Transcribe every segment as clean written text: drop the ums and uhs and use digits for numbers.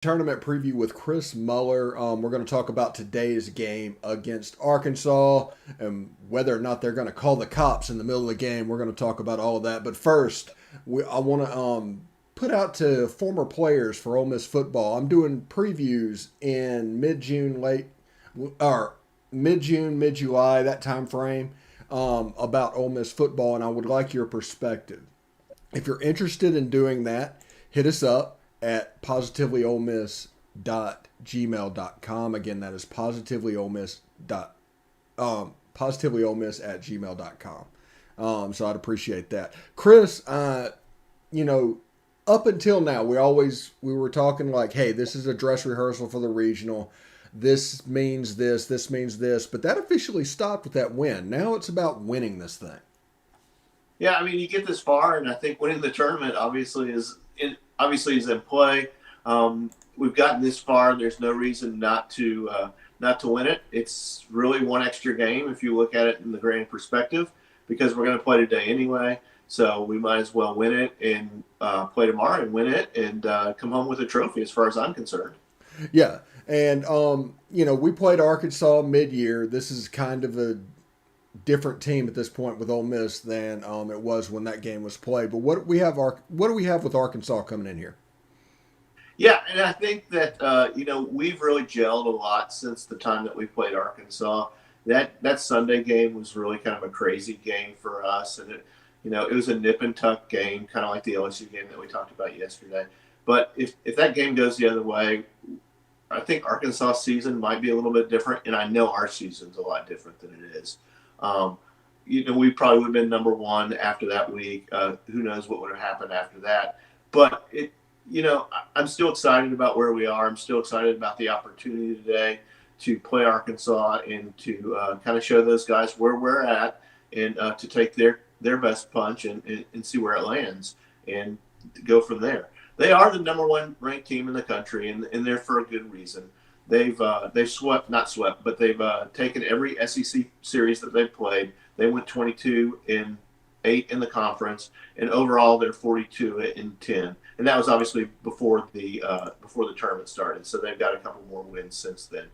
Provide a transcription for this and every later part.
Tournament preview with Chris Muller. We're going to talk about today's game against Arkansas and whether or not they're going to call the cops in the middle of the game. We're going to talk about all of that. But first, I want to put out to former players for Ole Miss football. I'm doing previews in mid-June, mid-July, that time frame, about Ole Miss football, and I would like your perspective. If you're interested in doing that, hit us up at positivelyolemiss.gmail.com. Again, that is positivelyolemiss at gmail.com. So I'd appreciate that. Chris, you know, up until now, we were talking like, hey, this is a dress rehearsal for the regional. This means this, but that officially stopped with that win. Now it's about winning this thing. Yeah, I mean, you get this far, and I think winning the tournament obviously is in play. We've gotten this far. There's no reason not to win it. It's really one extra game if you look at it in the grand perspective, because we're going to play today anyway. So we might as well win it and play tomorrow and win it and come home with a trophy, as far as I'm concerned. Yeah, and we played Arkansas mid-year. This is kind of a different team at this point with Ole Miss than it was when that game was played. But what do we have with Arkansas coming in here? Yeah, and I think that we've really gelled a lot since the time that we played Arkansas. That Sunday game was really kind of a crazy game for us, and it was a nip and tuck game, kind of like the LSU game that we talked about yesterday. But if that game goes the other way, I think Arkansas' season might be a little bit different, and I know our season's a lot different than it is. Um, we probably would have been number one after that week. Who knows what would have happened after that? But I'm still excited about where we are. I'm still excited about the opportunity today to play Arkansas and to kind of show those guys where we're at and to take their best punch and see where it lands and go from there. They are the number one ranked team in the country, and they're for a good reason. They've swept, not swept, but they've taken every SEC series that they've played. They went 22-8 in the conference, and overall they're 42-10. And that was obviously before the tournament started. So they've got a couple more wins since then.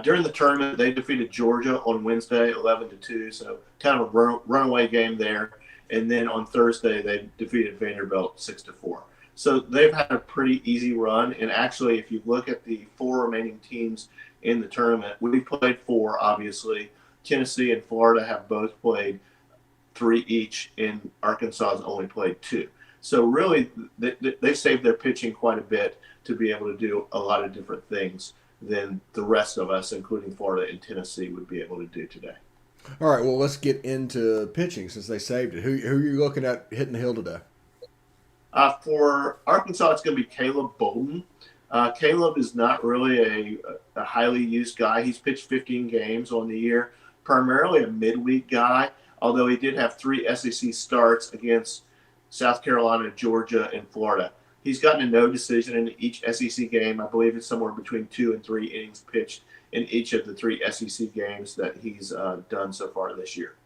During the tournament, they defeated Georgia on Wednesday, 11-2. So kind of a runaway game there. And then on Thursday, they defeated Vanderbilt 6-4. So they've had a pretty easy run. And actually, if you look at the four remaining teams in the tournament, we've played four, obviously. Tennessee and Florida have both played three each, and Arkansas has only played two. So really, they've saved their pitching quite a bit to be able to do a lot of different things than the rest of us, including Florida and Tennessee, would be able to do today. All right, well, let's get into pitching since they saved it. Who are you looking at hitting the hill today? For Arkansas, it's going to be Caleb Bolden. Caleb is not really a highly used guy. He's pitched 15 games on the year, primarily a midweek guy, although he did have three SEC starts against South Carolina, Georgia, and Florida. He's gotten a no decision in each SEC game. I believe it's somewhere between 2 and 3 innings pitched in each of the three SEC games that he's done so far this year.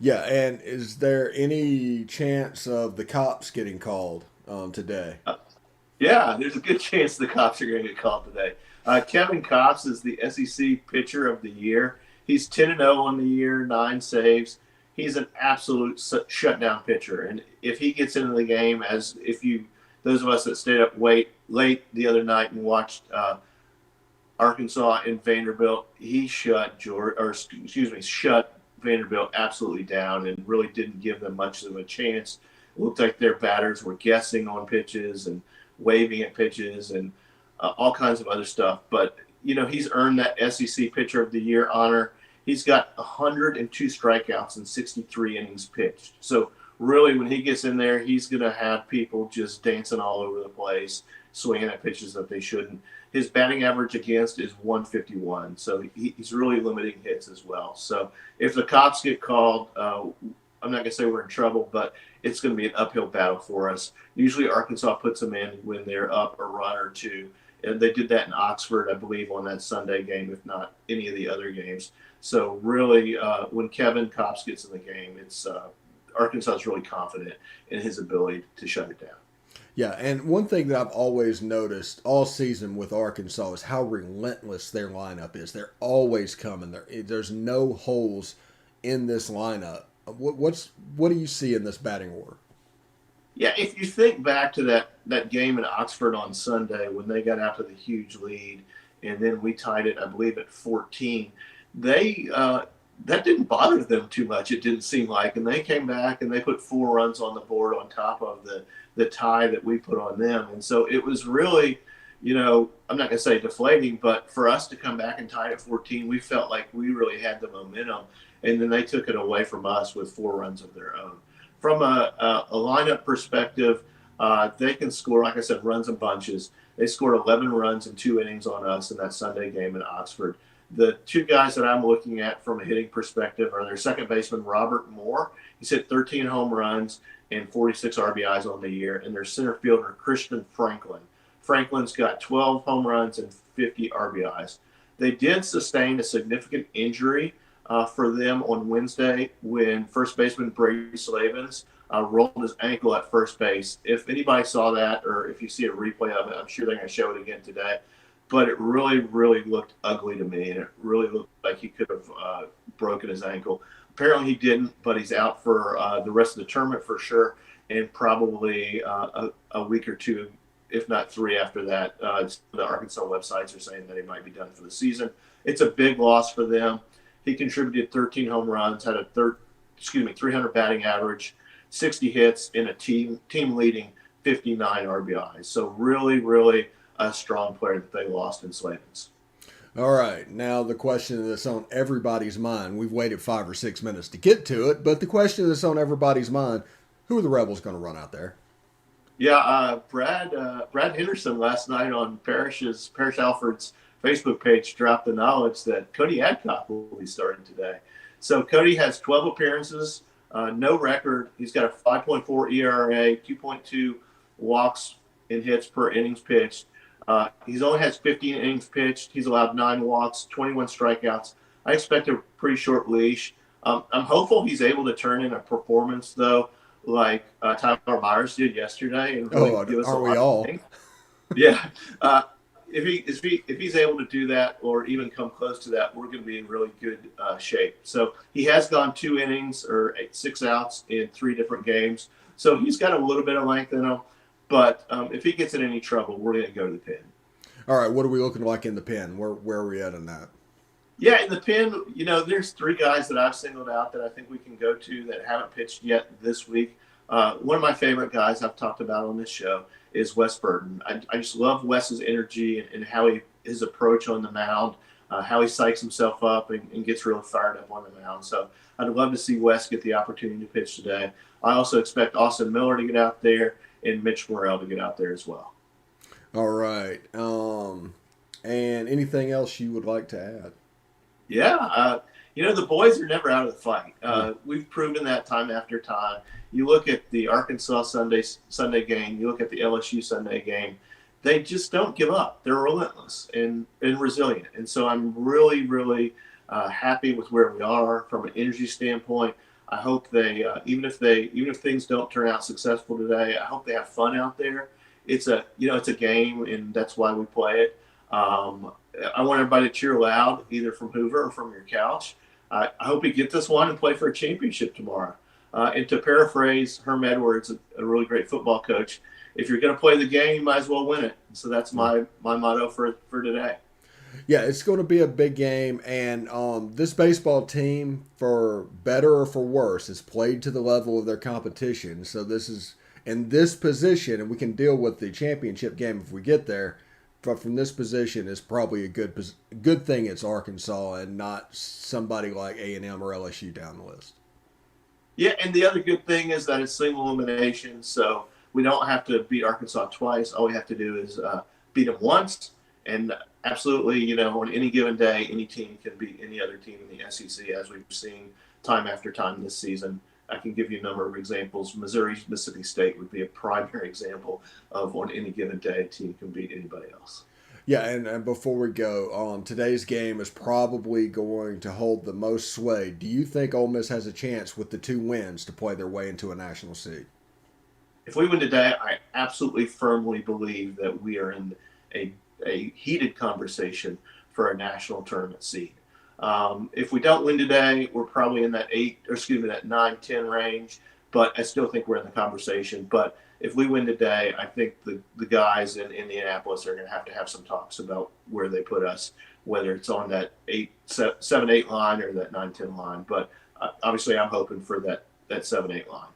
Yeah, and is there any chance of the cops getting called today? Yeah, there's a good chance the cops are going to get called today. Kevin Kopps is the SEC pitcher of the year. He's 10-0 on the year, 9 saves. He's an absolute shutdown pitcher, and if he gets into the game, as if those of us that stayed up late the other night and watched Arkansas and Vanderbilt, he shut Vanderbilt absolutely down and really didn't give them much of a chance. It looked like their batters were guessing on pitches and waving at pitches and all kinds of other stuff. But, he's earned that SEC Pitcher of the Year honor. He's got 102 strikeouts and 63 innings pitched. So really, when he gets in there, he's going to have people just dancing all over the place, swinging at pitches that they shouldn't. His batting average against is 151, so he's really limiting hits as well. So if the cops get called, I'm not going to say we're in trouble, but it's going to be an uphill battle for us. Usually Arkansas puts them in when they're up a run or two. And they did that in Oxford, I believe, on that Sunday game, if not any of the other games. So really, when Kevin Kopps gets in the game, it's Arkansas is really confident in his ability to shut it down. Yeah, and one thing that I've always noticed all season with Arkansas is how relentless their lineup is. They're always coming. There's no holes in this lineup. What do you see in this batting order? Yeah, if you think back to that game in Oxford on Sunday when they got out to the huge lead, and then we tied it, I believe, at 14, they that didn't bother them too much. It didn't seem like, and they came back and they put 4 runs on the board on top of the tie that we put on them, and so it was really, I'm not going to say deflating, but for us to come back and tie it at 14, we felt like we really had the momentum, and then they took it away from us with 4 runs of their own. From a lineup perspective, they can score, like I said, runs in bunches. They scored 11 runs in 2 innings on us in that Sunday game in Oxford. The two guys that I'm looking at from a hitting perspective are their second baseman, Robert Moore. He's hit 13 home runs and 46 RBIs on the year, and their center fielder, Christian Franklin. Franklin's got 12 home runs and 50 RBIs. They did sustain a significant injury for them on Wednesday when first baseman Brady Slavens rolled his ankle at first base. If anybody saw that, or if you see a replay of it, I'm sure they're going to show it again today. But it really, really looked ugly to me, and it really looked like he could have broken his ankle. Apparently he didn't, but he's out for the rest of the tournament for sure, and probably a week or two, if not 3 after that. The Arkansas websites are saying that he might be done for the season. It's a big loss for them. He contributed 13 home runs, had a 300 batting average, 60 hits, and a team leading 59 RBIs. So really, really a strong player that they lost in Slavens. All right, now the question that's on everybody's mind. We've waited 5 or 6 minutes to get to it, but the question that's on everybody's mind: who are the Rebels going to run out there? Yeah, Brad Henderson last night on Parrish Alford's Facebook page dropped the knowledge that Cody Adcock will be starting today. So Cody has 12 appearances, no record. He's got a 5.4 ERA, 2.2 walks and hits per innings pitched. He's only has 15 innings pitched. He's allowed 9 walks, 21 strikeouts. I expect a pretty short leash. I'm hopeful he's able to turn in a performance, though, like Tyler Myers did yesterday, and really give us are a we lot all? of things. Yeah. If he's able to do that or even come close to that, we're going to be in really good shape. So he has gone 2 innings or 6 outs in 3 different games. So he's got a little bit of length in him. But if he gets in any trouble, we're going to go to the pen. All right, what are we looking like in the pen? Where are we at in that? Yeah, in the pen, there's 3 guys that I've singled out that I think we can go to that haven't pitched yet this week. One of my favorite guys I've talked about on this show is Wes Burton. I just love Wes's energy and how his approach on the mound, how he psychs himself up and gets real fired up on the mound. So I'd love to see Wes get the opportunity to pitch today. I also expect Austin Miller to get out there and Mitch Morrell to get out there as well. All right. And anything else you would like to add? Yeah. The boys are never out of the fight. We've proven that time after time. You look at the Arkansas Sunday game, you look at the LSU Sunday game, they just don't give up. They're relentless and resilient. And so I'm really, really happy with where we are from an energy standpoint. I hope they, even if things don't turn out successful today, I hope they have fun out there. It's a game, and that's why we play it. I want everybody to cheer loud, either from Hoover or from your couch. I hope you get this one and play for a championship tomorrow. And to paraphrase Herm Edwards, a really great football coach, if you're going to play the game, you might as well win it. So that's my motto for today. Yeah, it's going to be a big game, and this baseball team, for better or for worse, has played to the level of their competition. So this is in this position, and we can deal with the championship game if we get there. But from this position, is probably a good thing it's Arkansas and not somebody like A&M or LSU down the list. Yeah, and the other good thing is that it's single elimination, so we don't have to beat Arkansas twice. All we have to do is beat them once, and absolutely, on any given day, any team can beat any other team in the SEC, as we've seen time after time this season. I can give you a number of examples. Missouri, Mississippi State would be a primary example of on any given day a team can beat anybody else. Yeah, and before we go, today's game is probably going to hold the most sway. Do you think Ole Miss has a chance with the 2 wins to play their way into a national seed? if we win today, I absolutely firmly believe that we are in a, a heated conversation for a national tournament seed. If we don't win today, we're probably in that 9-10 range, but I still think we're in the conversation. But if we win today, I think the guys in Indianapolis are going to have some talks about where they put us, whether it's on that 7-8 line or that 9-10 line. But obviously, I'm hoping for that 7-8 line.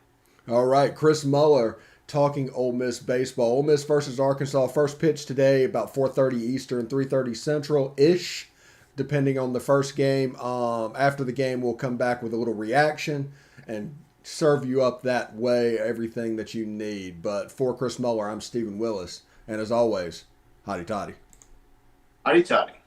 All right, Chris Muller talking Ole Miss baseball. Ole Miss versus Arkansas. First pitch today about 4:30 Eastern, 3:30 Central ish, depending on the first game. After the game, we'll come back with a little reaction and serve you up that way everything that you need. But for Chris Muller, I'm Stephen Willis, and as always, hotty toddy. Howdy, toddy.